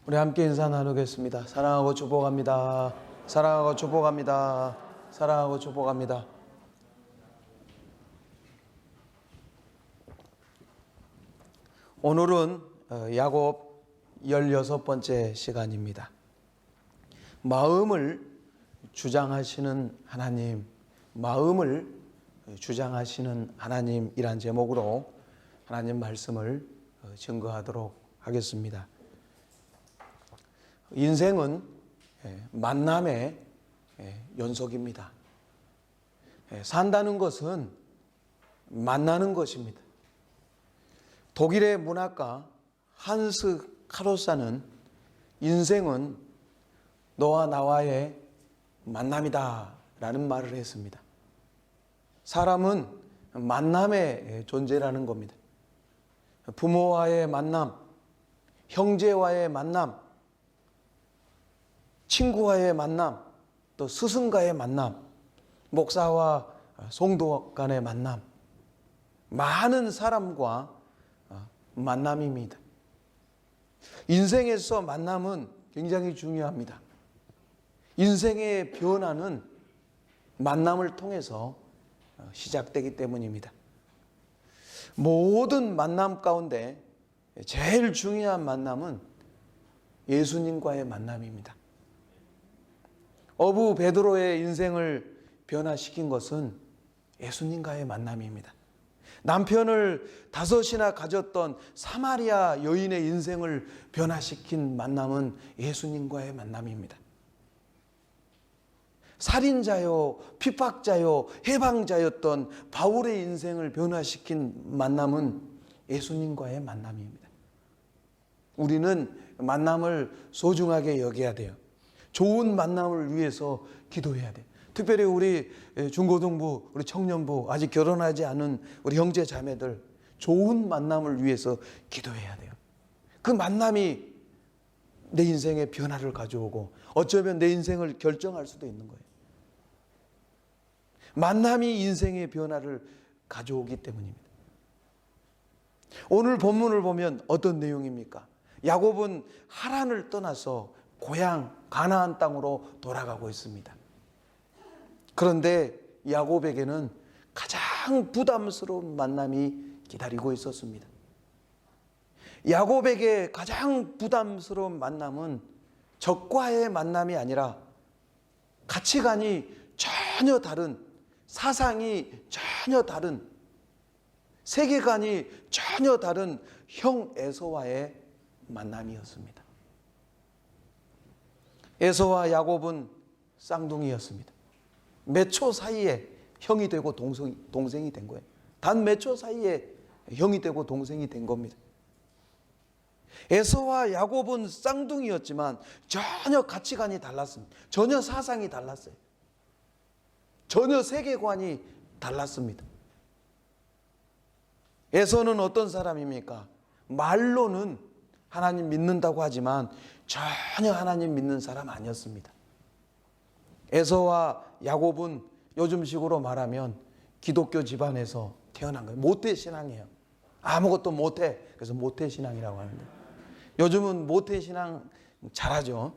우리 함께 인사 나누겠습니다. 사랑하고 축복합니다. 사랑하고 축복합니다. 사랑하고 축복합니다. 오늘은 야곱 16번째 시간입니다. 마음을 주장하시는 하나님, 마음을 주장하시는 하나님이란 제목으로 하나님 말씀을 증거하도록 하겠습니다. 인생은 만남의 연속입니다. 산다는 것은 만나는 것입니다. 독일의 문학가 한스 카로사는 인생은 너와 나와의 만남이다 라는 말을 했습니다. 사람은 만남의 존재라는 겁니다. 부모와의 만남, 형제와의 만남, 친구와의 만남, 또 스승과의 만남, 목사와 성도 간의 만남, 많은 사람과 만남입니다. 인생에서 만남은 굉장히 중요합니다. 인생의 변화는 만남을 통해서 시작되기 때문입니다. 모든 만남 가운데 제일 중요한 만남은 예수님과의 만남입니다. 어부 베드로의 인생을 변화시킨 것은 예수님과의 만남입니다. 남편을 5이나 가졌던 사마리아 여인의 인생을 변화시킨 만남은 예수님과의 만남입니다. 살인자요, 핍박자요, 해방자였던 바울의 인생을 변화시킨 만남은 예수님과의 만남입니다. 우리는 만남을 소중하게 여겨야 돼요. 좋은 만남을 위해서 기도해야 돼요. 특별히 우리 중고등부, 우리 청년부, 아직 결혼하지 않은 우리 형제 자매들, 좋은 만남을 위해서 기도해야 돼요. 그 만남이 내 인생에 변화를 가져오고 어쩌면 내 인생을 결정할 수도 있는 거예요. 만남이 인생의 변화를 가져오기 때문입니다. 오늘 본문을 보면 어떤 내용입니까? 야곱은 하란을 떠나서 고향 가나안 땅으로 돌아가고 있습니다. 그런데 야곱에게는 가장 부담스러운 만남이 기다리고 있었습니다. 야곱에게 가장 부담스러운 만남은 적과의 만남이 아니라 가치관이 전혀 다른, 사상이 전혀 다른, 세계관이 전혀 다른 형 에서와의 만남이었습니다. 에서와 야곱은 쌍둥이였습니다. 몇 초 사이에 형이 되고 동생이 된 거예요. 단 몇 초 사이에 형이 되고 동생이 된 겁니다. 에서와 야곱은 쌍둥이였지만 전혀 가치관이 달랐습니다. 전혀 사상이 달랐어요. 전혀 세계관이 달랐습니다. 에서는 어떤 사람입니까? 말로는 하나님 믿는다고 하지만 전혀 하나님 믿는 사람 아니었습니다. 에서와 야곱은 요즘식으로 말하면 기독교 집안에서 태어난 거예요. 모태신앙이에요. 아무것도 못해. 그래서 모태신앙이라고 하는데, 요즘은 모태신앙 잘하죠.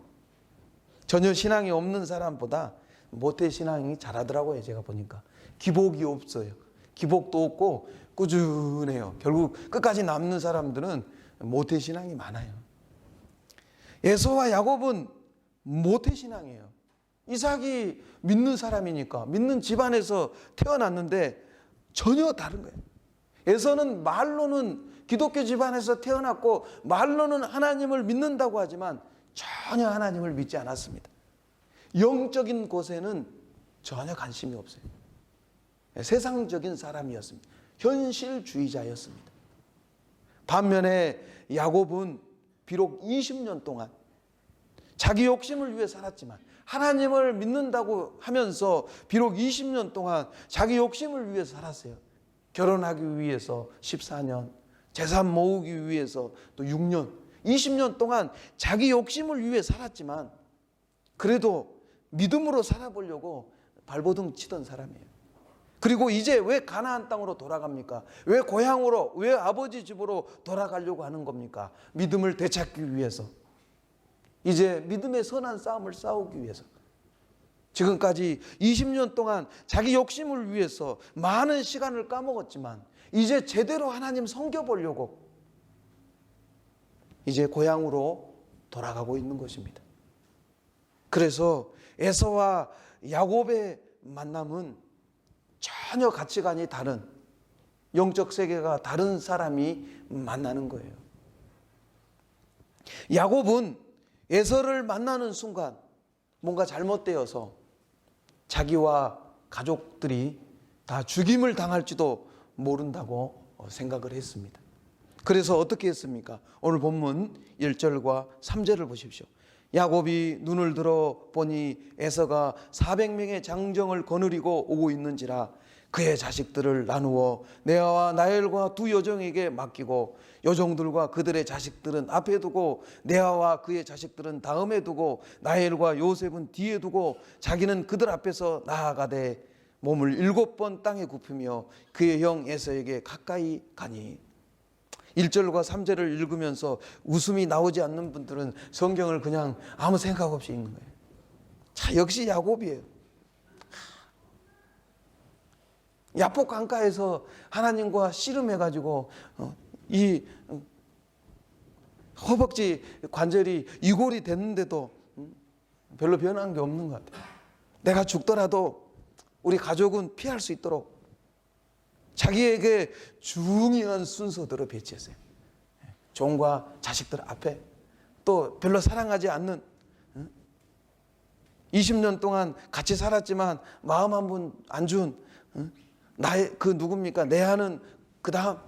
전혀 신앙이 없는 사람보다 모태신앙이 잘하더라고요. 제가 보니까 기복이 없어요. 기복도 없고 꾸준해요. 결국 끝까지 남는 사람들은 모태신앙이 많아요. 에서와 야곱은 모태신앙이에요. 이삭이 믿는 사람이니까, 믿는 집안에서 태어났는데 전혀 다른 거예요. 에서는 말로는 기독교 집안에서 태어났고 말로는 하나님을 믿는다고 하지만 전혀 하나님을 믿지 않았습니다. 영적인 곳에는 전혀 관심이 없어요. 세상적인 사람이었습니다. 현실주의자였습니다. 반면에 야곱은 비록 20년 동안 자기 욕심을 위해 살았지만, 하나님을 믿는다고 하면서 비록 20년 동안 자기 욕심을 위해 살았어요. 결혼하기 위해서 14년, 재산 모으기 위해서 또 6년, 20년 동안 자기 욕심을 위해 살았지만 그래도 믿음으로 살아보려고 발버둥 치던 사람이에요. 그리고 이제 왜 가나안 땅으로 돌아갑니까? 왜 고향으로, 왜 아버지 집으로 돌아가려고 하는 겁니까? 믿음을 되찾기 위해서. 이제 믿음의 선한 싸움을 싸우기 위해서 지금까지 20년 동안 자기 욕심을 위해서 많은 시간을 까먹었지만 이제 제대로 하나님 섬겨보려고 이제 고향으로 돌아가고 있는 것입니다. 그래서 에서와 야곱의 만남은 전혀 가치관이 다른, 영적 세계가 다른 사람이 만나는 거예요. 야곱은 에서를 만나는 순간 뭔가 잘못되어서 자기와 가족들이 다 죽임을 당할지도 모른다고 생각을 했습니다. 그래서 어떻게 했습니까? 오늘 본문 1절과 3절을 보십시오. 야곱이 눈을 들어 보니 에서가 400명의 장정을 거느리고 오고 있는지라 그의 자식들을 나누어 레아와 라헬과 두 여종에게 맡기고 여종들과 그들의 자식들은 앞에 두고 레아와 그의 자식들은 다음에 두고 라헬과 요셉은 뒤에 두고 자기는 그들 앞에서 나아가되 몸을 7번 땅에 굽히며 그의 형 에서에게 가까이 가니. 1절과 3절을 읽으면서 웃음이 나오지 않는 분들은 성경을 그냥 아무 생각 없이 읽는 거예요. 자, 역시 야곱이에요. 야복 강가에서 하나님과 씨름해가지고 이 허벅지 관절이 이골이 됐는데도 별로 변한 게 없는 것 같아요. 내가 죽더라도 우리 가족은 피할 수 있도록 자기에게 중요한 순서대로 배치했어요. 종과 자식들 앞에, 또 별로 사랑하지 않는 20년 동안 같이 살았지만 마음 한 번 안 준 나의 그 누굽니까? 레아는 그 다음,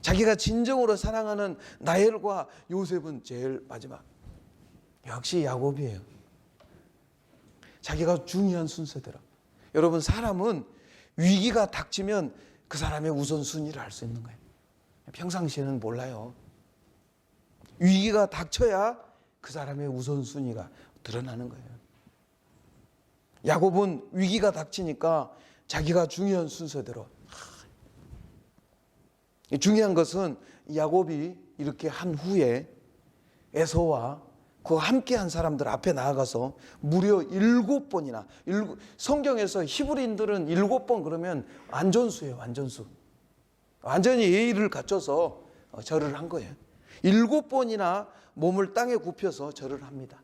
자기가 진정으로 사랑하는 라헬과 요셉은 제일 마지막. 역시 야곱이에요. 자기가 중요한 순서대로. 여러분, 사람은 위기가 닥치면 그 사람의 우선순위를 알 수 있는 거예요. 평상시에는 몰라요. 위기가 닥쳐야 그 사람의 우선순위가 드러나는 거예요. 야곱은 위기가 닥치니까 자기가 중요한 순서대로. 중요한 것은 야곱이 이렇게 한 후에 에서와 그 함께한 사람들 앞에 나아가서 무려 7번이나, 성경에서 히브리인들은 7번 그러면 완전수예요. 완전수. 완전히 예의를 갖춰서 절을 한 거예요. 7번이나 몸을 땅에 굽혀서 절을 합니다.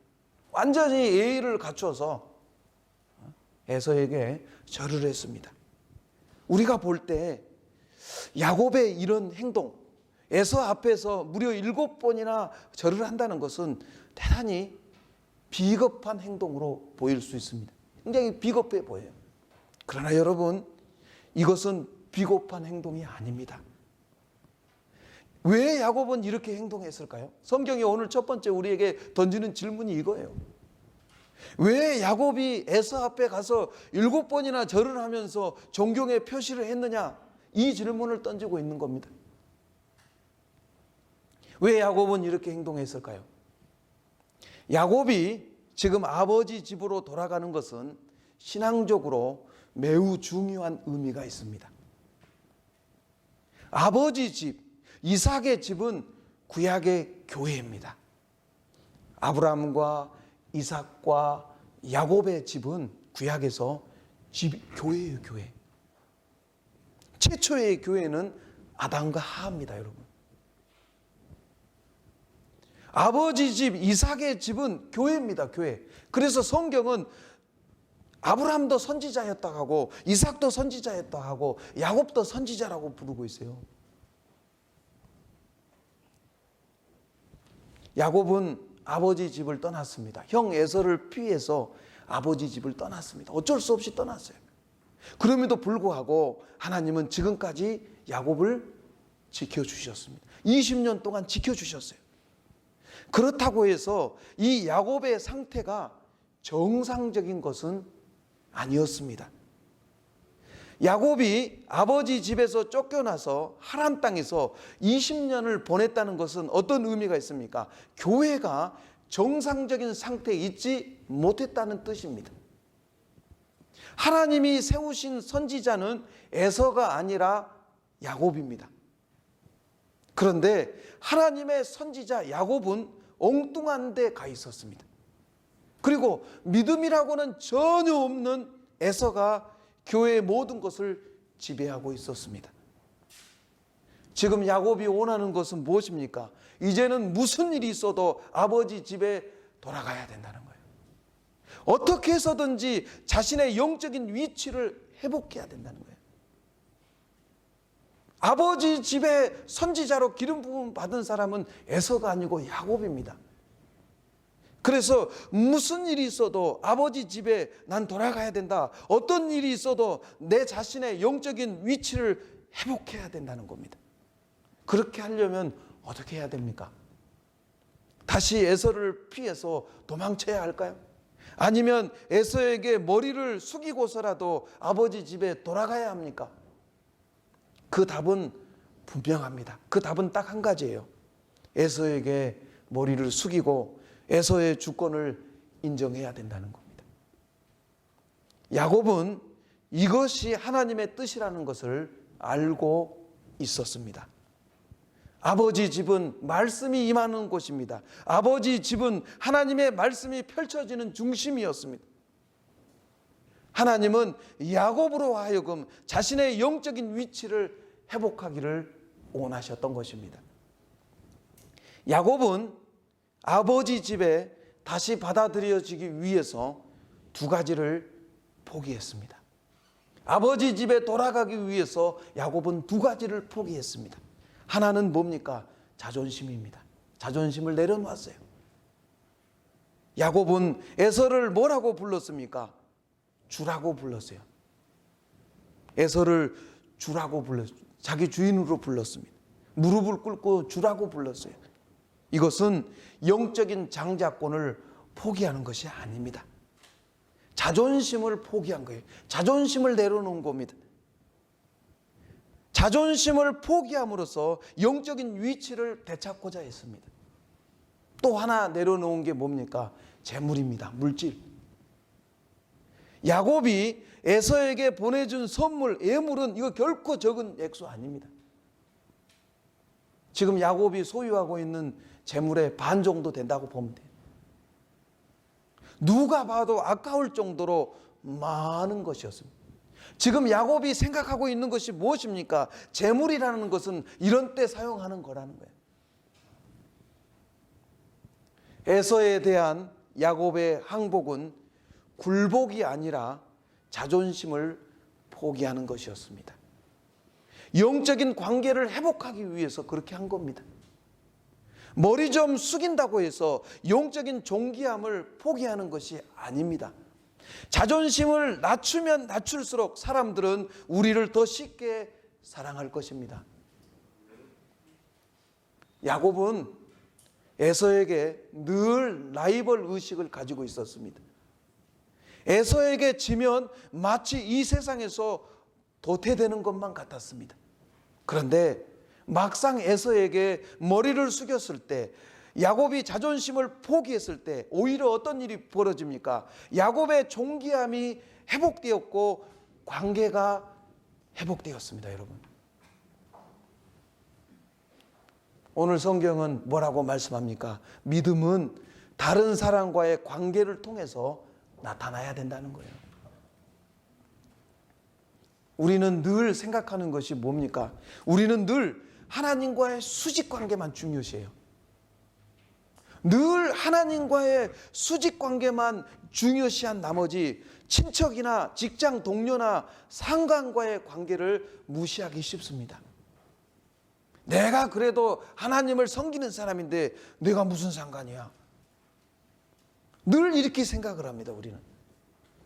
완전히 예의를 갖춰서 에서에게 절을 했습니다. 우리가 볼 때 야곱의 이런 행동, 에서 앞에서 무려 7번이나 절을 한다는 것은 대단히 비겁한 행동으로 보일 수 있습니다. 굉장히 비겁해 보여요. 그러나 여러분, 이것은 비겁한 행동이 아닙니다. 왜 야곱은 이렇게 행동했을까요? 성경이 오늘 첫 번째 우리에게 던지는 질문이 이거예요. 왜 야곱이 에서 앞에 가서 7번이나 절을 하면서 존경의 표시를 했느냐? 이 질문을 던지고 있는 겁니다. 왜 야곱은 이렇게 행동했을까요? 야곱이 지금 아버지 집으로 돌아가는 것은 신앙적으로 매우 중요한 의미가 있습니다. 아버지 집, 이삭의 집은 구약의 교회입니다. 아브라함과 이삭과 야곱의 집은 구약에서 교회예요, 교회. 최초의 교회는 아담과 하와입니다, 여러분. 아버지 집 이삭의 집은 교회입니다, 교회. 그래서 성경은 아브라함도 선지자였다 하고 이삭도 선지자였다 하고 야곱도 선지자라고 부르고 있어요. 야곱은 아버지 집을 떠났습니다. 형 에서를 피해서 아버지 집을 떠났습니다. 어쩔 수 없이 떠났어요. 그럼에도 불구하고 하나님은 지금까지 야곱을 지켜주셨습니다. 20년 동안 지켜주셨어요. 그렇다고 해서 이 야곱의 상태가 정상적인 것은 아니었습니다. 야곱이 아버지 집에서 쫓겨나서 하란 땅에서 20년을 보냈다는 것은 어떤 의미가 있습니까? 교회가 정상적인 상태에 있지 못했다는 뜻입니다. 하나님이 세우신 선지자는 에서가 아니라 야곱입니다. 그런데 하나님의 선지자 야곱은 엉뚱한 데 가 있었습니다. 그리고 믿음이라고는 전혀 없는 에서가 교회의 모든 것을 지배하고 있었습니다. 지금 야곱이 원하는 것은 무엇입니까? 이제는 무슨 일이 있어도 아버지 집에 돌아가야 된다는 거예요. 어떻게 해서든지 자신의 영적인 위치를 회복해야 된다는 거예요. 아버지 집에 선지자로 기름 부음 받은 사람은 에서가 아니고 야곱입니다. 그래서 무슨 일이 있어도 아버지 집에 난 돌아가야 된다. 어떤 일이 있어도 내 자신의 영적인 위치를 회복해야 된다는 겁니다. 그렇게 하려면 어떻게 해야 됩니까? 다시 에서를 피해서 도망쳐야 할까요? 아니면 에서에게 머리를 숙이고서라도 아버지 집에 돌아가야 합니까? 그 답은 분명합니다. 그 답은 딱 한 가지예요. 에서에게 머리를 숙이고 에서의 주권을 인정해야 된다는 겁니다. 야곱은 이것이 하나님의 뜻이라는 것을 알고 있었습니다. 아버지 집은 말씀이 임하는 곳입니다. 아버지 집은 하나님의 말씀이 펼쳐지는 중심이었습니다. 하나님은 야곱으로 하여금 자신의 영적인 위치를 회복하기를 원하셨던 것입니다. 야곱은 아버지 집에 다시 받아들여지기 위해서 두 가지를 포기했습니다. 아버지 집에 돌아가기 위해서 야곱은 두 가지를 포기했습니다. 하나는 뭡니까? 자존심입니다. 자존심을 내려놓았어요. 야곱은 에서를 뭐라고 불렀습니까? 주라고 불렀어요. 에서를 주라고 불렀어요. 자기 주인으로 불렀습니다. 무릎을 꿇고 주라고 불렀어요. 이것은 영적인 장자권을 포기하는 것이 아닙니다. 자존심을 포기한 거예요. 자존심을 내려놓은 겁니다. 자존심을 포기함으로써 영적인 위치를 되찾고자 했습니다. 또 하나 내려놓은 게 뭡니까? 재물입니다. 물질. 야곱이 에서에게 보내준 선물, 예물은 이거 결코 적은 액수 아닙니다. 지금 야곱이 소유하고 있는 재물의 반 정도 된다고 보면 돼요. 누가 봐도 아까울 정도로 많은 것이었습니다. 지금 야곱이 생각하고 있는 것이 무엇입니까? 재물이라는 것은 이런 때 사용하는 거라는 거예요. 에서에 대한 야곱의 항복은 굴복이 아니라 자존심을 포기하는 것이었습니다. 영적인 관계를 회복하기 위해서 그렇게 한 겁니다. 머리 좀 숙인다고 해서 영적인 존귀함을 포기하는 것이 아닙니다. 자존심을 낮추면 낮출수록 사람들은 우리를 더 쉽게 사랑할 것입니다. 야곱은 에서에게 늘 라이벌 의식을 가지고 있었습니다. 에서에게 지면 마치 이 세상에서 도태되는 것만 같았습니다. 그런데 막상 에서에게 머리를 숙였을 때, 야곱이 자존심을 포기했을 때 오히려 어떤 일이 벌어집니까? 야곱의 존귀함이 회복되었고 관계가 회복되었습니다. 여러분, 오늘 성경은 뭐라고 말씀합니까? 믿음은 다른 사람과의 관계를 통해서 나타나야 된다는 거예요. 우리는 늘 생각하는 것이 뭡니까? 우리는 늘 하나님과의 수직관계만 중요시해요. 늘 하나님과의 수직관계만 중요시한 나머지 친척이나 직장 동료나 상관과의 관계를 무시하기 쉽습니다. 내가 그래도 하나님을 섬기는 사람인데 내가 무슨 상관이야? 늘 이렇게 생각을 합니다. 우리는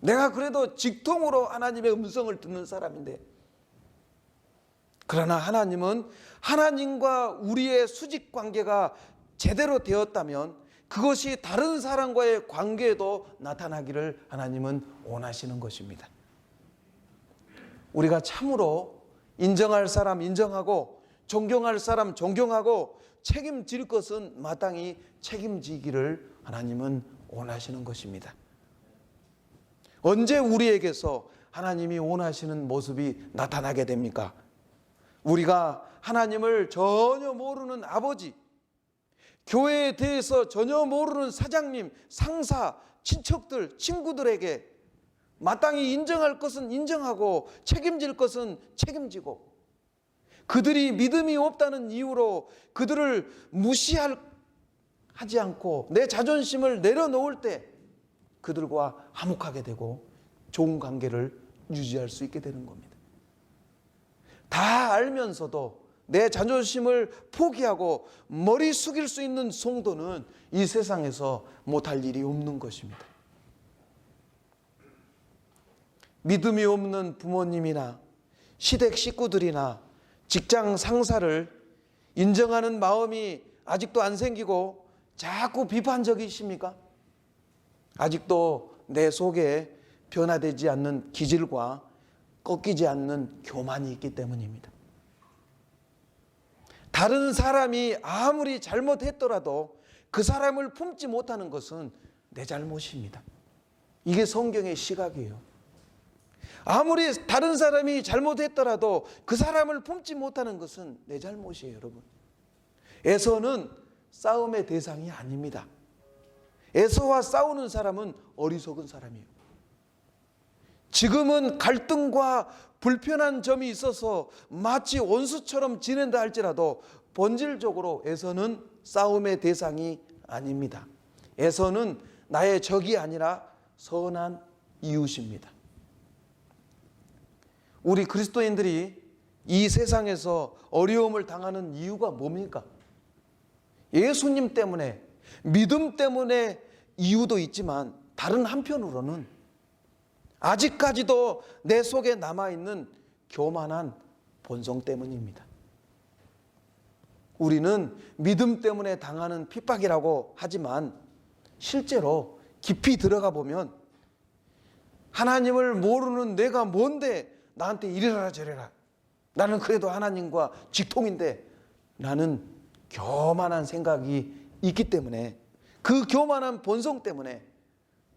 내가 그래도 직통으로 하나님의 음성을 듣는 사람인데. 그러나 하나님은 하나님과 우리의 수직관계가 제대로 되었다면 그것이 다른 사람과의 관계에도 나타나기를 하나님은 원하시는 것입니다. 우리가 참으로 인정할 사람 인정하고 존경할 사람 존경하고 책임질 것은 마땅히 책임지기를 하나님은 원하시는 것입니다. 언제 우리에게서 하나님이 원하시는 모습이 나타나게 됩니까? 우리가 하나님을 전혀 모르는 아버지, 교회에 대해서 전혀 모르는 사장님, 상사, 친척들, 친구들에게 마땅히 인정할 것은 인정하고 책임질 것은 책임지고, 그들이 믿음이 없다는 이유로 그들을 무시하지 않고 내 자존심을 내려놓을 때 그들과 화목하게 되고 좋은 관계를 유지할 수 있게 되는 겁니다. 다 알면서도 내 자존심을 포기하고 머리 숙일 수 있는 성도는 이 세상에서 못할 일이 없는 것입니다. 믿음이 없는 부모님이나 시댁 식구들이나 직장 상사를 인정하는 마음이 아직도 안 생기고 자꾸 비판적이십니까? 아직도 내 속에 변화되지 않는 기질과 꺾이지 않는 교만이 있기 때문입니다. 다른 사람이 아무리 잘못했더라도 그 사람을 품지 못하는 것은 내 잘못입니다. 이게 성경의 시각이에요. 아무리 다른 사람이 잘못했더라도 그 사람을 품지 못하는 것은 내 잘못이에요, 여러분. 에서는 싸움의 대상이 아닙니다. 에서와 싸우는 사람은 어리석은 사람이에요. 지금은 갈등과 불편한 점이 있어서 마치 원수처럼 지낸다 할지라도 본질적으로 에서는 싸움의 대상이 아닙니다. 에서는 나의 적이 아니라 선한 이웃입니다. 우리 그리스도인들이 이 세상에서 어려움을 당하는 이유가 뭡니까? 예수님 때문에, 믿음 때문에 이유도 있지만 다른 한편으로는 아직까지도 내 속에 남아있는 교만한 본성 때문입니다. 우리는 믿음 때문에 당하는 핍박이라고 하지만 실제로 깊이 들어가 보면 하나님을 모르는 내가 뭔데 나한테 이래라 저래라, 나는 그래도 하나님과 직통인데, 나는 교만한 생각이 있기 때문에, 그 교만한 본성 때문에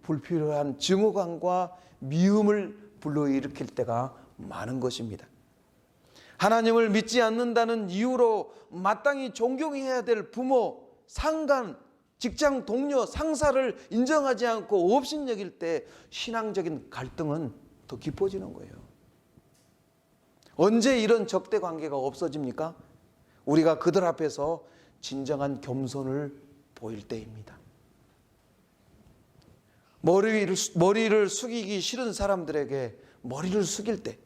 불필요한 증오감과 미움을 불러일으킬 때가 많은 것입니다. 하나님을 믿지 않는다는 이유로 마땅히 존경해야 될 부모, 상간, 직장 동료, 상사를 인정하지 않고 업신여길 때 신앙적인 갈등은 더 깊어지는 거예요. 언제 이런 적대 관계가 없어집니까? 우리가 그들 앞에서 진정한 겸손을 보일 때입니다. 머리를 숙이기 싫은 사람들에게 머리를 숙일 때,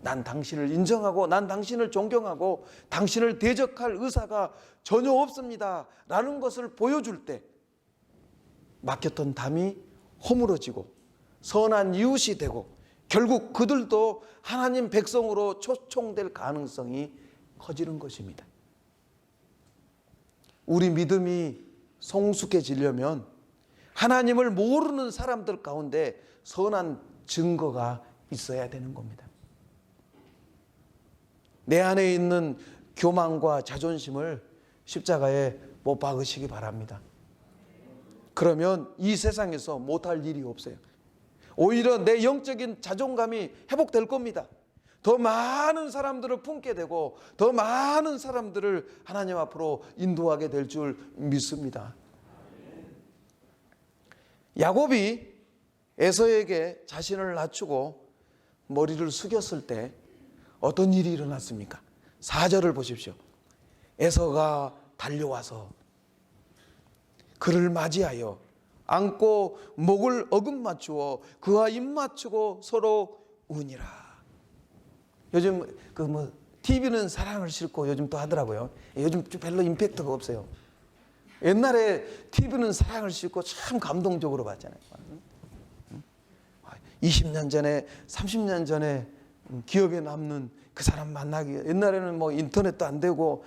난 당신을 인정하고 난 당신을 존경하고 당신을 대적할 의사가 전혀 없습니다 라는 것을 보여줄 때 맡겼던 담이 허물어지고 선한 이웃이 되고 결국 그들도 하나님 백성으로 초청될 가능성이 커지는 것입니다. 우리 믿음이 성숙해지려면 하나님을 모르는 사람들 가운데 선한 증거가 있어야 되는 겁니다. 내 안에 있는 교만과 자존심을 십자가에 못 박으시기 바랍니다. 그러면 이 세상에서 못할 일이 없어요. 오히려 내 영적인 자존감이 회복될 겁니다. 더 많은 사람들을 품게 되고 더 많은 사람들을 하나님 앞으로 인도하게 될 줄 믿습니다. 야곱이 에서에게 자신을 낮추고 머리를 숙였을 때 어떤 일이 일어났습니까? 4절을 보십시오. 에서가 달려와서 그를 맞이하여 안고 목을 어긋맞추어 그와 입맞추고 서로 우니라. 요즘 TV는 사랑을 싣고 요즘 또 하더라고요. 요즘 별로 임팩트가 없어요. 옛날에 TV는 사랑을 싣고 참 감동적으로 봤잖아요. 20년 전에 30년 전에 기억에 남는 그 사람 만나기, 옛날에는 뭐 인터넷도 안 되고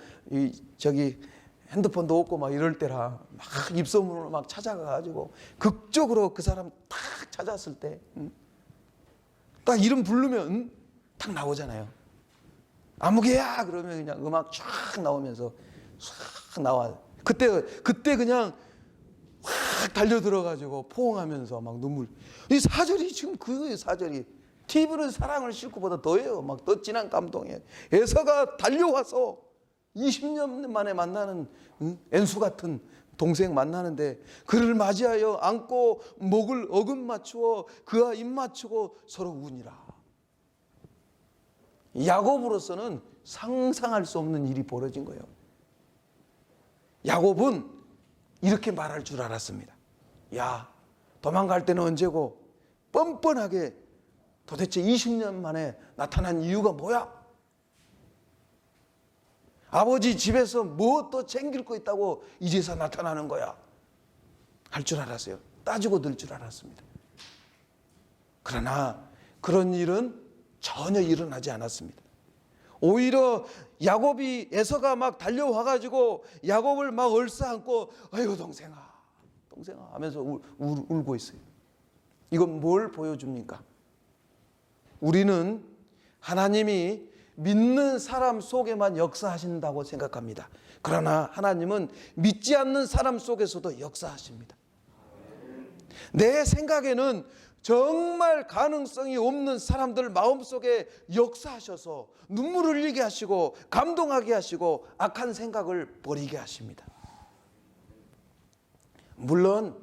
핸드폰도 없고 막 이럴 때라 막 입소문으로 막 찾아가가지고 극적으로 그 사람 딱 찾았을 때 딱 이름 부르면 딱 나오잖아요. 아무개야 그러면 그냥 음악 쫙 나오면서 쫙 나와. 그때 그냥 확 달려들어가지고 포옹하면서 막 눈물. 이 사절이 지금 그거예요. 사절이 TV는 사랑을 싣고보다 더해요. 막 더 진한 감동이에요. 에서가 달려와서 20년 만에 만나는 엔수 같은 동생 만나는데 그를 맞이하여 안고 목을 어금 맞추어 그와 입 맞추고 서로 우니라. 야곱으로서는 상상할 수 없는 일이 벌어진 거예요. 야곱은 이렇게 말할 줄 알았습니다. 야, 도망갈 때는 언제고 뻔뻔하게 도대체 20년 만에 나타난 이유가 뭐야? 아버지 집에서 뭐 또 챙길 거 있다고 이제서 나타나는 거야? 할 줄 알았어요. 따지고 들 줄 알았습니다. 그러나 그런 일은 전혀 일어나지 않았습니다. 오히려 야곱이 에서가 막 달려와가지고 야곱을 막 얼싸안고 아이고 동생아 하면서 울고 있어요. 이건 뭘 보여줍니까? 우리는 하나님이 믿는 사람 속에만 역사하신다고 생각합니다. 그러나 하나님은 믿지 않는 사람 속에서도 역사하십니다. 내 생각에는 정말 가능성이 없는 사람들 마음속에 역사하셔서 눈물을 흘리게 하시고 감동하게 하시고 악한 생각을 버리게 하십니다. 물론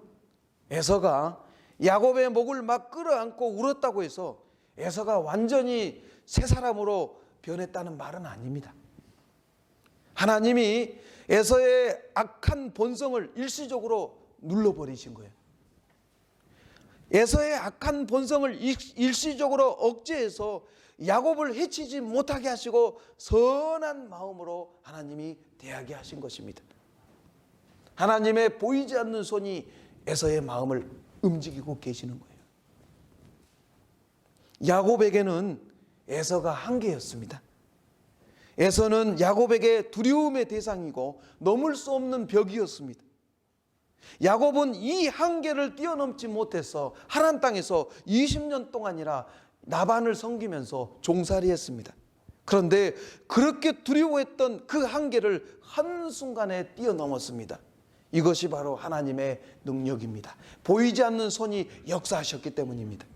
에서가 야곱의 목을 막 끌어안고 울었다고 해서 에서가 완전히 새 사람으로 변했다는 말은 아닙니다. 하나님이 에서의 악한 본성을 일시적으로 눌러버리신 거예요. 에서의 악한 본성을 일시적으로 억제해서 야곱을 해치지 못하게 하시고 선한 마음으로 하나님이 대하게 하신 것입니다. 하나님의 보이지 않는 손이 에서의 마음을 움직이고 계시는 거예요. 야곱에게는 에서가 한계였습니다. 에서는 야곱에게 두려움의 대상이고 넘을 수 없는 벽이었습니다. 야곱은 이 한계를 뛰어넘지 못해서 하란 땅에서 20년 동안이나 라반을 섬기면서 종살이했습니다. 그런데 그렇게 두려워했던 그 한계를 한순간에 뛰어넘었습니다. 이것이 바로 하나님의 능력입니다. 보이지 않는 손이 역사하셨기 때문입니다.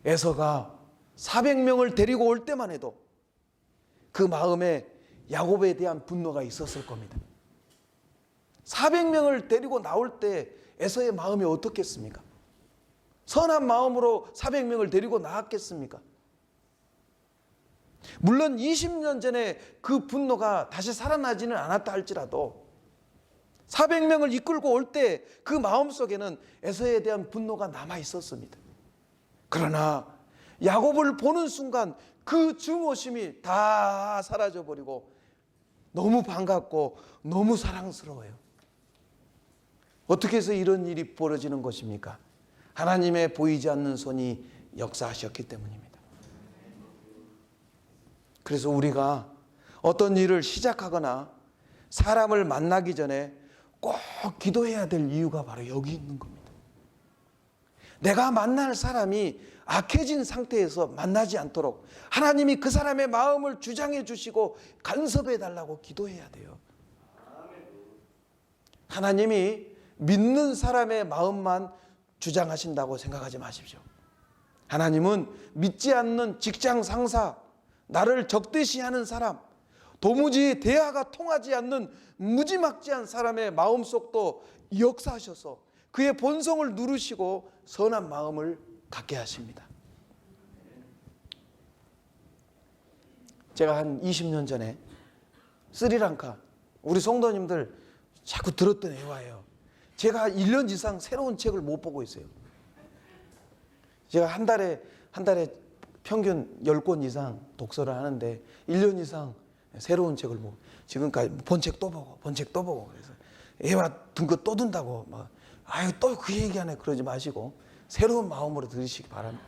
에서가 400명을 데리고 올 때만 해도 그 마음에 야곱에 대한 분노가 있었을 겁니다. 400명을 데리고 나올 때 에서의 마음이 어떻겠습니까? 선한 마음으로 400명을 데리고 나왔겠습니까? 물론 20년 전에 그 분노가 다시 살아나지는 않았다 할지라도 400명을 이끌고 올 때 그 마음속에는 에서에 대한 분노가 남아 있었습니다. 그러나 야곱을 보는 순간 그 증오심이 다 사라져버리고 너무 반갑고 너무 사랑스러워요. 어떻게 해서 이런 일이 벌어지는 것입니까? 하나님의 보이지 않는 손이 역사하셨기 때문입니다. 그래서 우리가 어떤 일을 시작하거나 사람을 만나기 전에 꼭 기도해야 될 이유가 바로 여기 있는 겁니다. 내가 만날 사람이 악해진 상태에서 만나지 않도록 하나님이 그 사람의 마음을 주장해 주시고 간섭해 달라고 기도해야 돼요. 하나님이 믿는 사람의 마음만 주장하신다고 생각하지 마십시오. 하나님은 믿지 않는 직장 상사, 나를 적대시하는 사람, 도무지 대화가 통하지 않는 무지막지한 사람의 마음속도 역사하셔서 그의 본성을 누르시고 선한 마음을 갖게 하십니다. 제가 한 20년 전에 스리랑카, 우리 성도님들 자꾸 들었던 애화예요. 제가 1년 이상 새로운 책을 못 보고 있어요. 제가 한 달에 평균 10권 이상 독서를 하는데 1년 이상 새로운 책을 보고 지금까지 본책 또 보고 그래서 애화 든 거 또 든다고 막 아유 또 그 얘기하네 그러지 마시고 새로운 마음으로 들으시기 바랍니다.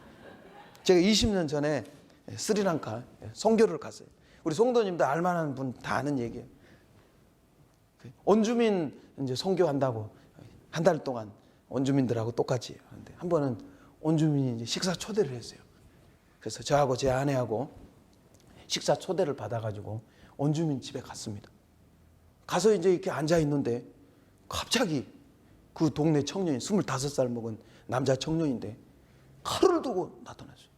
제가 20년 전에 스리랑카 선교를 갔어요. 우리 성도님들 알만한 분 다 아는 얘기예요. 원주민 이제 선교한다고 한 달 동안 원주민들하고 똑같이 하는데 한 번은 원주민이 이제 식사 초대를 했어요. 그래서 저하고 제 아내하고 식사 초대를 받아가지고 원주민 집에 갔습니다. 가서 이제 이렇게 앉아 있는데 갑자기 그 동네 청년이 25살 먹은 남자 청년인데 칼을 두고 나타났어요.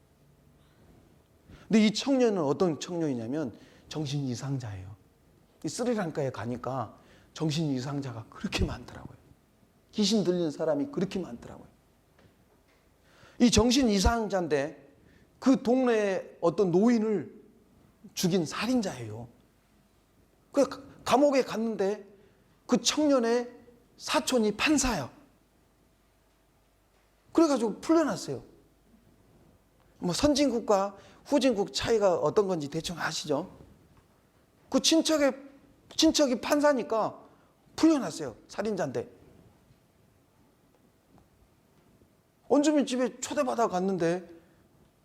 근데 이 청년은 어떤 청년이냐면 정신 이상자예요. 이 스리랑카에 가니까 정신 이상자가 그렇게 많더라고요. 귀신 들린 사람이 그렇게 많더라고요. 이 정신 이상자인데 그 동네에 어떤 노인을 죽인 살인자예요. 그 감옥에 갔는데 그 청년의 사촌이 판사야. 그래가지고 풀려났어요. 뭐 선진국과 후진국 차이가 어떤 건지 대충 아시죠? 그 친척이 판사니까 풀려났어요. 살인자인데. 원주민 집에 초대받아 갔는데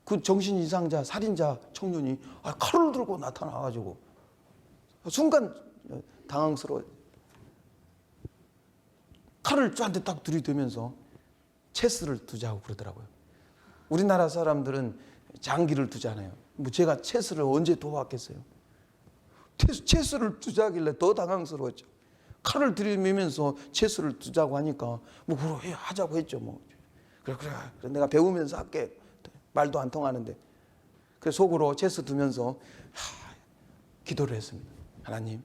그 정신 이상자 살인자 청년이 칼을 들고 나타나가지고 순간 당황스러워요. 칼을 저한테 딱 들이대면서 체스를 두자고 그러더라고요. 우리나라 사람들은 장기를 두잖아요. 뭐 제가 체스를 언제 도왔겠어요? 체스를 두자길래 더 당황스러웠죠. 칼을 들이밀면서 체스를 두자고 하니까 뭐 그래 하자고 했죠. 뭐 그래 내가 배우면서 할게. 말도 안 통하는데. 그래서 속으로 체스 두면서 기도를 했습니다. 하나님,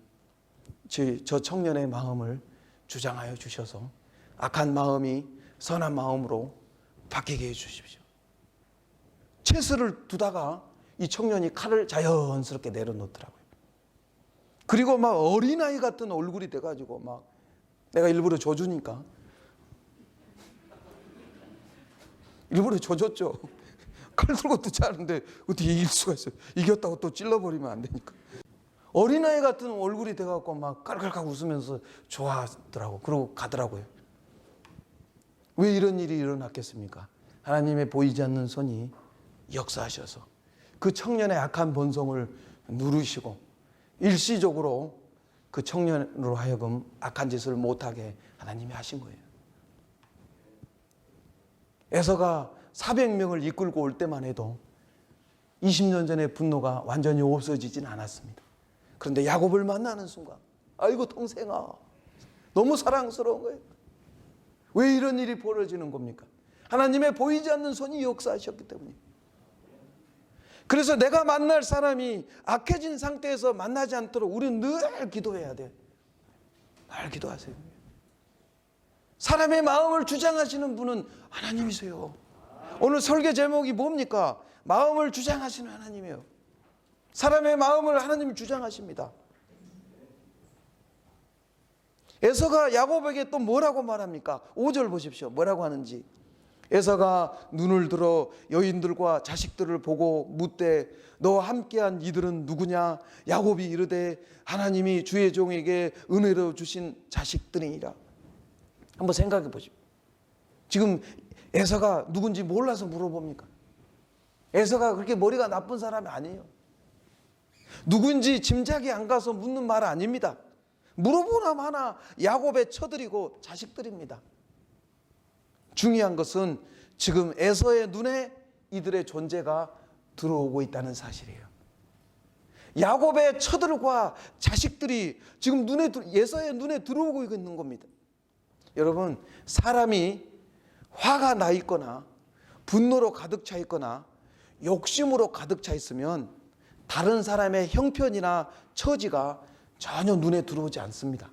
저 청년의 마음을 주장하여 주셔서 악한 마음이 선한 마음으로 바뀌게 해주십시오. 체스를 두다가 이 청년이 칼을 자연스럽게 내려놓더라고요. 그리고 막 어린아이 같은 얼굴이 돼가지고 막 내가 일부러 줘주니까 일부러 줘줬죠. 칼 들고 두자는데 어떻게 이길 수가 있어요. 이겼다고 또 찔러버리면 안 되니까. 어린아이 같은 얼굴이 돼갖고 막 깔깔깔 웃으면서 좋아하더라고. 그러고 가더라고요. 왜 이런 일이 일어났겠습니까? 하나님의 보이지 않는 손이 역사하셔서 그 청년의 악한 본성을 누르시고 일시적으로 그 청년으로 하여금 악한 짓을 못하게 하나님이 하신 거예요. 에서가 400명을 이끌고 올 때만 해도 20년 전의 분노가 완전히 없어지진 않았습니다. 그런데 야곱을 만나는 순간 아이고 동생아 너무 사랑스러운 거예요. 왜 이런 일이 벌어지는 겁니까? 하나님의 보이지 않는 손이 역사하셨기 때문이에요. 그래서 내가 만날 사람이 악해진 상태에서 만나지 않도록 우리는 늘 기도해야 돼요. 늘 기도하세요. 사람의 마음을 주장하시는 분은 하나님이세요. 오늘 설교 제목이 뭡니까? 마음을 주장하시는 하나님이에요. 사람의 마음을 하나님이 주장하십니다. 에서가 야곱에게 또 뭐라고 말합니까? 5절 보십시오. 뭐라고 하는지. 에서가 눈을 들어 여인들과 자식들을 보고 묻되 너와 함께한 이들은 누구냐? 야곱이 이르되 하나님이 주의 종에게 은혜로 주신 자식들이니라. 한번 생각해 보십시오. 지금 에서가 누군지 몰라서 물어봅니까? 에서가 그렇게 머리가 나쁜 사람이 아니에요. 누군지 짐작이 안 가서 묻는 말 아닙니다. 물어보나 마나 야곱의 처들이고 자식들입니다. 중요한 것은 지금 에서의 눈에 이들의 존재가 들어오고 있다는 사실이에요. 야곱의 처들과 자식들이 지금 에서의 눈에 들어오고 있는 겁니다. 여러분, 사람이 화가 나 있거나 분노로 가득 차 있거나 욕심으로 가득 차 있으면 다른 사람의 형편이나 처지가 전혀 눈에 들어오지 않습니다.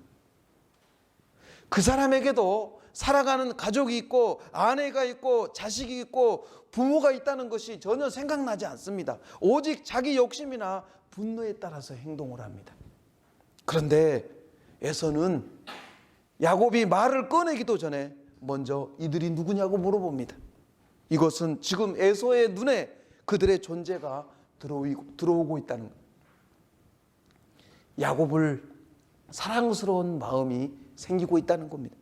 그 사람에게도 살아가는 가족이 있고 아내가 있고 자식이 있고 부모가 있다는 것이 전혀 생각나지 않습니다. 오직 자기 욕심이나 분노에 따라서 행동을 합니다. 그런데 에서는 야곱이 말을 꺼내기도 전에 먼저 이들이 누구냐고 물어봅니다. 이것은 지금 에서의 눈에 그들의 존재가 들어오고 있다는 것. 야곱을 사랑스러운 마음이 생기고 있다는 겁니다.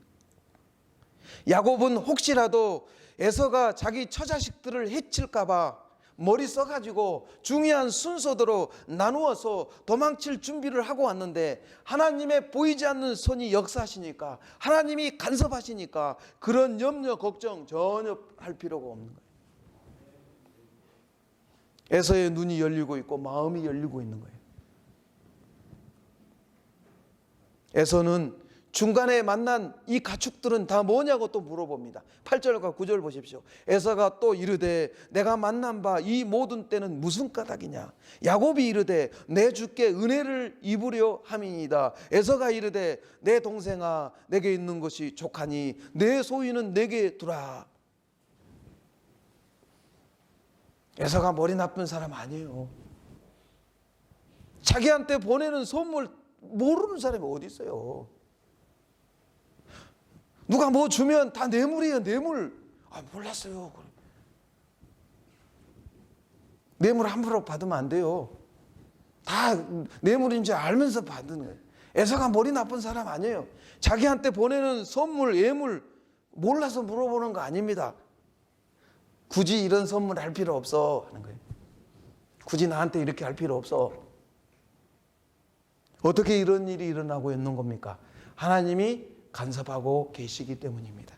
야곱은 혹시라도 에서가 자기 처자식들을 해칠까 봐 머리 써가지고 중요한 순서대로 나누어서 도망칠 준비를 하고 왔는데 하나님의 보이지 않는 손이 역사하시니까 하나님이 간섭하시니까 그런 염려 걱정 전혀 할 필요가 없는 거예요. 에서의 눈이 열리고 있고 마음이 열리고 있는 거예요. 에서는 중간에 만난 이 가축들은 다 뭐냐고 또 물어봅니다. 8절과 9절 보십시오. 에서가 또 이르되 내가 만난 바 이 모든 때는 무슨 까닭이냐. 야곱이 이르되 내 주께 은혜를 입으려 함이니이다. 에서가 이르되 내 동생아 내게 있는 것이 족하니 내 소유는 내게 두라. 에서가 머리 나쁜 사람 아니에요. 자기한테 보내는 선물 모르는 사람이 어디 있어요. 누가 뭐 주면 다 뇌물이에요. 뇌물. 몰랐어요. 뇌물 함부로 받으면 안 돼요. 다 뇌물인지 알면서 받는 거예요. 에서가 머리 나쁜 사람 아니에요. 자기한테 보내는 선물, 예물 몰라서 물어보는 거 아닙니다. 굳이 이런 선물 할 필요 없어 하는 거예요. 굳이 나한테 이렇게 할 필요 없어. 어떻게 이런 일이 일어나고 있는 겁니까? 하나님이 간섭하고 계시기 때문입니다.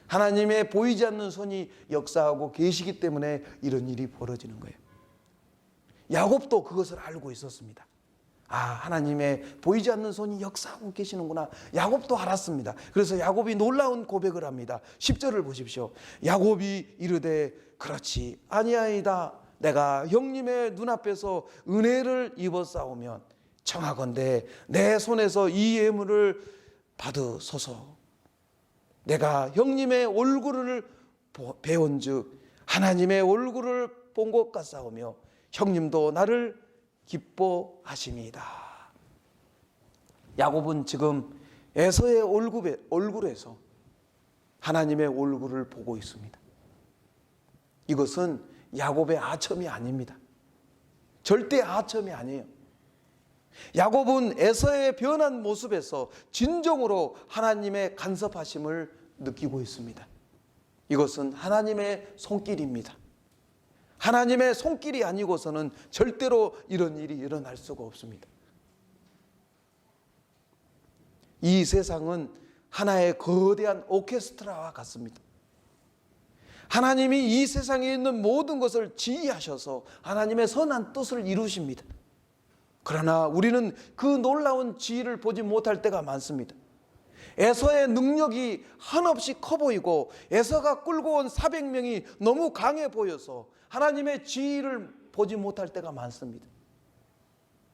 하나님의 보이지 않는 손이 역사하고 계시기 때문에 이런 일이 벌어지는 거예요. 야곱도 그것을 알고 있었습니다. 하나님의 보이지 않는 손이 역사하고 계시는구나. 야곱도 알았습니다. 그래서 야곱이 놀라운 고백을 합니다. 10절을 보십시오. 야곱이 이르되 그렇지 아니하이다. 내가 형님의 눈앞에서 은혜를 입었사오면 청하건대 내 손에서 이 예물을 받으소서. 내가 형님의 얼굴을 배운즉 하나님의 얼굴을 본 것 같사오며 형님도 나를 기뻐하심이다. 야곱은 지금 에서의 얼굴에서 하나님의 얼굴을 보고 있습니다. 이것은 야곱의 아첨이 아닙니다. 절대 아첨이 아니에요. 야곱은 에서의 변한 모습에서 진정으로 하나님의 간섭하심을 느끼고 있습니다. 이것은 하나님의 손길입니다. 하나님의 손길이 아니고서는 절대로 이런 일이 일어날 수가 없습니다. 이 세상은 하나의 거대한 오케스트라와 같습니다. 하나님이 이 세상에 있는 모든 것을 지휘하셔서 하나님의 선한 뜻을 이루십니다. 그러나 우리는 그 놀라운 지혜를 보지 못할 때가 많습니다. 에서의 능력이 한없이 커 보이고 에서가 끌고 온 400명이 너무 강해 보여서 하나님의 지혜를 보지 못할 때가 많습니다.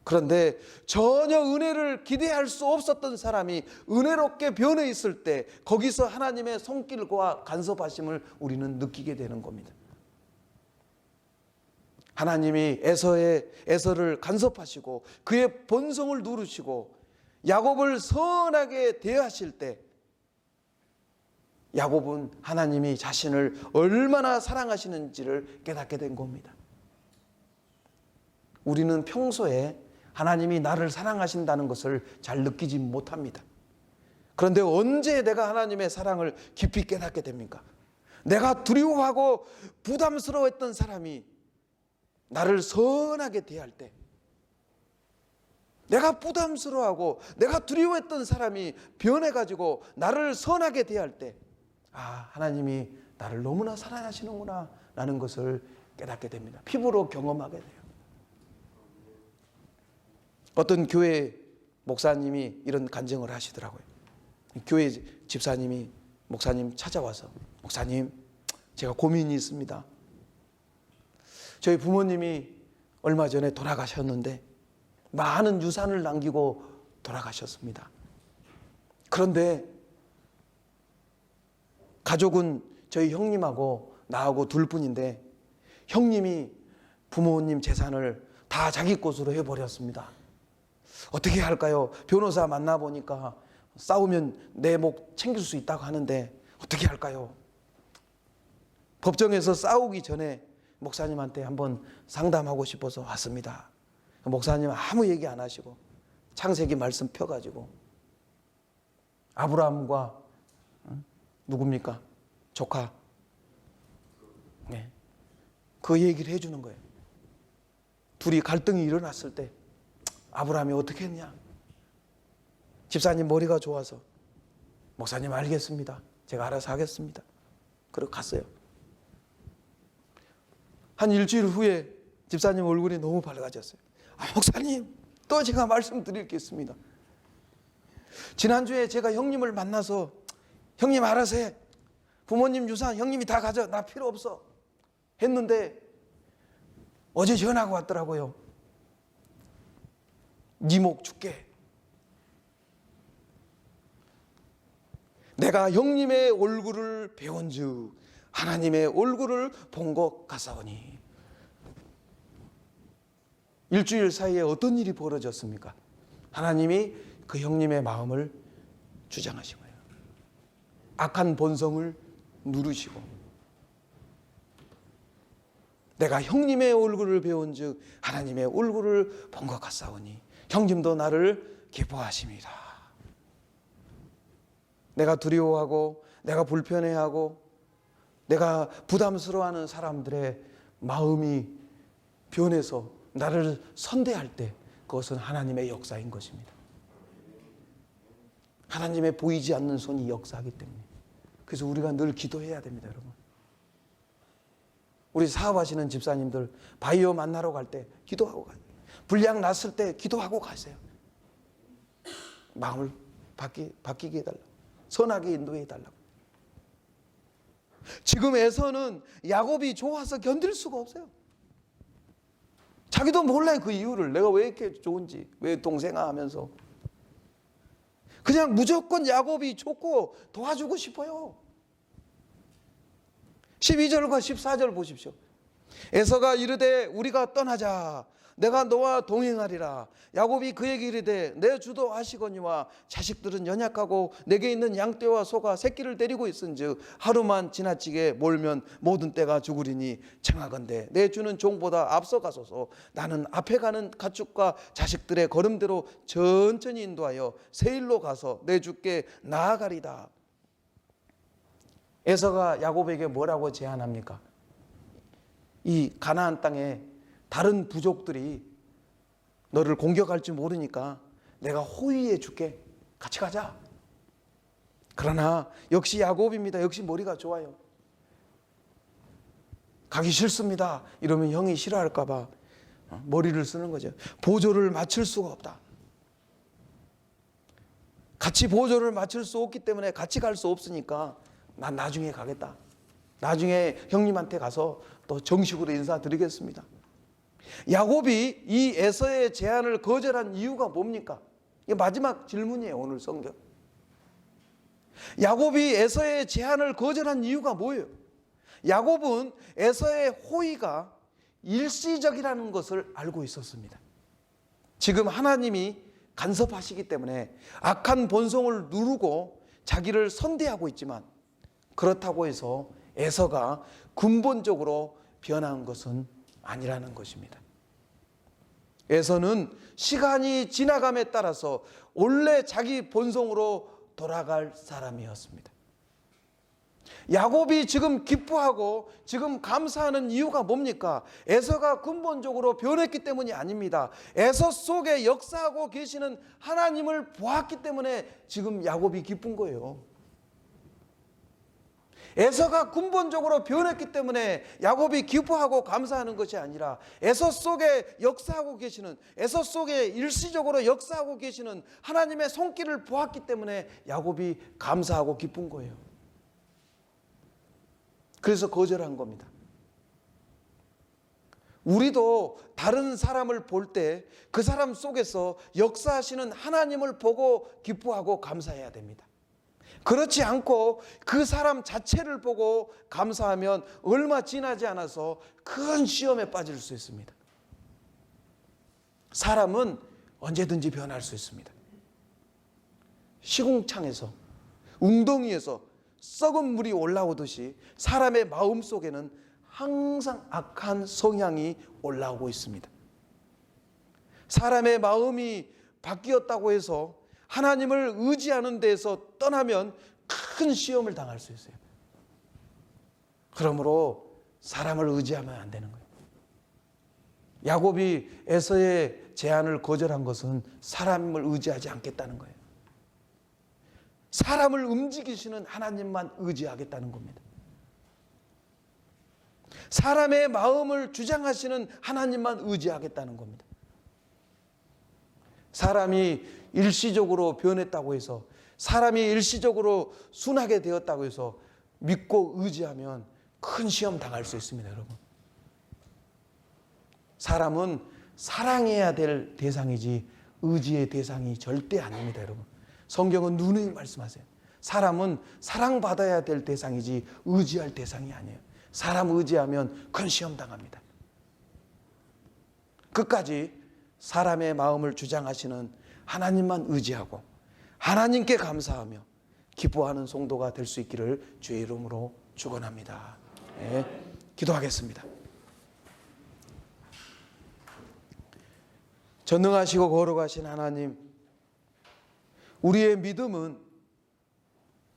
그런데 전혀 은혜를 기대할 수 없었던 사람이 은혜롭게 변해 있을 때 거기서 하나님의 손길과 간섭하심을 우리는 느끼게 되는 겁니다. 하나님이 에서를 간섭하시고 그의 본성을 누르시고 야곱을 선하게 대하실 때 야곱은 하나님이 자신을 얼마나 사랑하시는지를 깨닫게 된 겁니다. 우리는 평소에 하나님이 나를 사랑하신다는 것을 잘 느끼지 못합니다. 그런데 언제 내가 하나님의 사랑을 깊이 깨닫게 됩니까? 내가 두려워하고 부담스러워했던 사람이 나를 선하게 대할 때, 내가 부담스러워하고 내가 두려워했던 사람이 변해가지고 나를 선하게 대할 때, 하나님이 나를 너무나 사랑하시는구나 라는 것을 깨닫게 됩니다. 피부로 경험하게 돼요. 어떤 교회 목사님이 이런 간증을 하시더라고요. 교회 집사님이 목사님 찾아와서, 목사님, 제가 고민이 있습니다. 저희 부모님이 얼마 전에 돌아가셨는데 많은 유산을 남기고 돌아가셨습니다. 그런데 가족은 저희 형님하고 나하고 둘뿐인데 형님이 부모님 재산을 다 자기 것으로 해버렸습니다. 어떻게 할까요? 변호사 만나보니까 싸우면 내 목 챙길 수 있다고 하는데 어떻게 할까요? 법정에서 싸우기 전에 목사님한테 한번 상담하고 싶어서 왔습니다. 목사님 아무 얘기 안 하시고 창세기 말씀 펴가지고 아브라함과 누굽니까? 조카. 네. 그 얘기를 해주는 거예요. 둘이 갈등이 일어났을 때 아브라함이 어떻게 했냐? 집사님 머리가 좋아서 목사님 알겠습니다. 제가 알아서 하겠습니다. 그러고 갔어요. 한 일주일 후에 집사님 얼굴이 너무 밝아졌어요. 목사님, 또 제가 말씀드릴 게 있습니다. 지난주에 제가 형님을 만나서 형님 알아서 해. 부모님 유산 형님이 다 가져. 나 필요 없어. 했는데 어제 전화가 왔더라고요. 네 목 줄게. 내가 형님의 얼굴을 배운즉 하나님의 얼굴을 본 것 같사오니. 일주일 사이에 어떤 일이 벌어졌습니까? 하나님이 그 형님의 마음을 주장하신 거예요. 악한 본성을 누르시고, 내가 형님의 얼굴을 배운즉 하나님의 얼굴을 본 것 같사오니 형님도 나를 기뻐하십니다. 내가 두려워하고 내가 불편해하고 내가 부담스러워하는 사람들의 마음이 변해서 나를 선대할 때 그것은 하나님의 역사인 것입니다. 하나님의 보이지 않는 손이 역사하기 때문에. 그래서 우리가 늘 기도해야 됩니다, 여러분. 우리 사업하시는 집사님들 바이오 만나러 갈 때 기도하고 가요. 불량 났을 때 기도하고 가세요. 마음을 바뀌게 해달라고, 선하게 인도해 달라고. 지금 에서는 야곱이 좋아서 견딜 수가 없어요. 자기도 몰라요, 그 이유를. 내가 왜 이렇게 좋은지, 왜 동생아 하면서 그냥 무조건 야곱이 좋고 도와주고 싶어요. 12절과 14절 보십시오. 에서가 이르되 우리가 떠나자. 내가 너와 동행하리라. 야곱이 그에게 이르되 내 주도 하시거니와 자식들은 연약하고 내게 있는 양떼와 소가 새끼를 데리고 있은즉 하루만 지나치게 몰면 모든 떼가 죽으리니 청하건대 내 주는 종보다 앞서 가소서. 나는 앞에 가는 가축과 자식들의 걸음대로 천천히 인도하여 세일로 가서 내 주께 나아가리다. 에서가 야곱에게 뭐라고 제안합니까? 이 가나안 땅에 다른 부족들이 너를 공격할 줄 모르니까 내가 호위해 줄게. 같이 가자. 그러나 역시 야곱입니다. 역시 머리가 좋아요. 가기 싫습니다. 이러면 형이 싫어할까 봐 머리를 쓰는 거죠. 보조를 맞출 수가 없다. 같이 보조를 맞출 수 없기 때문에 같이 갈 수 없으니까 난 나중에 가겠다. 나중에 형님한테 가서 또 정식으로 인사드리겠습니다. 야곱이 이 에서의 제안을 거절한 이유가 뭡니까? 이게 마지막 질문이에요, 오늘 성경. 야곱이 에서의 제안을 거절한 이유가 뭐예요? 야곱은 에서의 호의가 일시적이라는 것을 알고 있었습니다. 지금 하나님이 간섭하시기 때문에 악한 본성을 누르고 자기를 선대하고 있지만, 그렇다고 해서 에서가 근본적으로 변한 것은 아니라는 것입니다. 에서는 시간이 지나감에 따라서 원래 자기 본성으로 돌아갈 사람이었습니다. 야곱이 지금 기뻐하고 지금 감사하는 이유가 뭡니까? 에서가 근본적으로 변했기 때문이 아닙니다. 에서 속에 역사하고 계시는 하나님을 보았기 때문에 지금 야곱이 기쁜 거예요. 에서가 근본적으로 변했기 때문에 야곱이 기뻐하고 감사하는 것이 아니라 에서 속에 역사하고 계시는, 에서 속에 일시적으로 역사하고 계시는 하나님의 손길을 보았기 때문에 야곱이 감사하고 기쁜 거예요. 그래서 거절한 겁니다. 우리도 다른 사람을 볼 때 그 사람 속에서 역사하시는 하나님을 보고 기뻐하고 감사해야 됩니다. 그렇지 않고 그 사람 자체를 보고 감사하면 얼마 지나지 않아서 큰 시험에 빠질 수 있습니다. 사람은 언제든지 변할 수 있습니다. 시궁창에서, 웅덩이에서 썩은 물이 올라오듯이 사람의 마음 속에는 항상 악한 성향이 올라오고 있습니다. 사람의 마음이 바뀌었다고 해서 하나님을 의지하는 데에서 떠나면 큰 시험을 당할 수 있어요. 그러므로 사람을 의지하면 안 되는 거예요. 야곱이 에서의 제안을 거절한 것은 사람을 의지하지 않겠다는 거예요. 사람을 움직이시는 하나님만 의지하겠다는 겁니다. 사람의 마음을 주장하시는 하나님만 의지하겠다는 겁니다. 사람이 일시적으로 변했다고 해서, 사람이 일시적으로 순하게 되었다고 해서 믿고 의지하면 큰 시험 당할 수 있습니다, 여러분. 사람은 사랑해야 될 대상이지 의지의 대상이 절대 아닙니다, 여러분. 성경은 누누이 말씀하세요. 사람은 사랑받아야 될 대상이지 의지할 대상이 아니에요. 사람 의지하면 큰 시험 당합니다. 끝까지 사람의 마음을 주장하시는 하나님만 의지하고 하나님께 감사하며 기뻐하는 성도가 될 수 있기를 주의 이름으로 축원합니다. 네, 기도하겠습니다. 전능하시고 거룩하신 하나님, 우리의 믿음은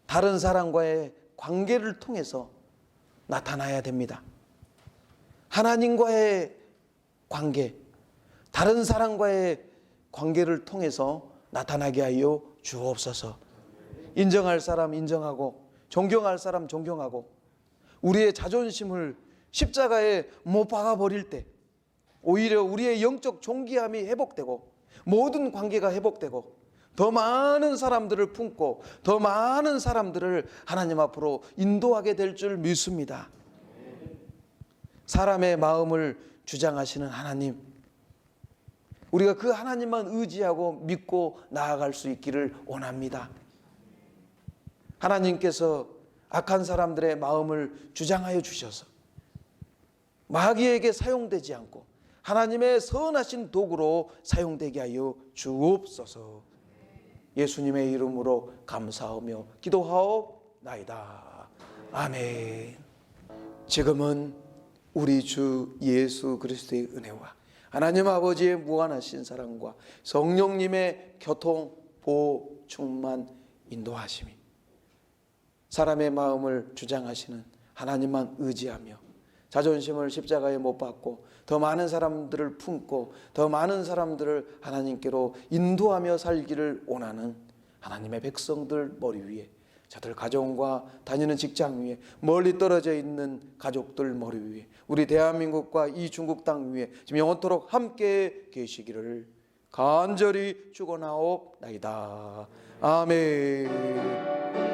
다른 사람과의 관계를 통해서 나타나야 됩니다. 하나님과의 관계, 다른 사람과의 관계를 통해서 나타나게 하여 주옵소서. 인정할 사람 인정하고 존경할 사람 존경하고 우리의 자존심을 십자가에 못 박아 버릴 때 오히려 우리의 영적 존귀함이 회복되고 모든 관계가 회복되고 더 많은 사람들을 품고 더 많은 사람들을 하나님 앞으로 인도하게 될 줄 믿습니다. 사람의 마음을 주장하시는 하나님, 우리가 그 하나님만 의지하고 믿고 나아갈 수 있기를 원합니다. 하나님께서 악한 사람들의 마음을 주장하여 주셔서 마귀에게 사용되지 않고 하나님의 선하신 도구로 사용되게 하여 주옵소서. 예수님의 이름으로 감사하며 기도하옵나이다. 아멘. 지금은 우리 주 예수 그리스도의 은혜와 하나님 아버지의 무한하신 사랑과 성령님의 교통, 보호, 충만, 인도하심이 사람의 마음을 주장하시는 하나님만 의지하며 자존심을 십자가에 못 박고 더 많은 사람들을 품고 더 많은 사람들을 하나님께로 인도하며 살기를 원하는 하나님의 백성들 머리 위에, 저들 가정과 다니는 직장 위에, 멀리 떨어져 있는 가족들 머리 위에, 우리 대한민국과 이 중국 땅 위에 지금 영원토록 함께 계시기를 간절히 축원하옵나이다. 아멘.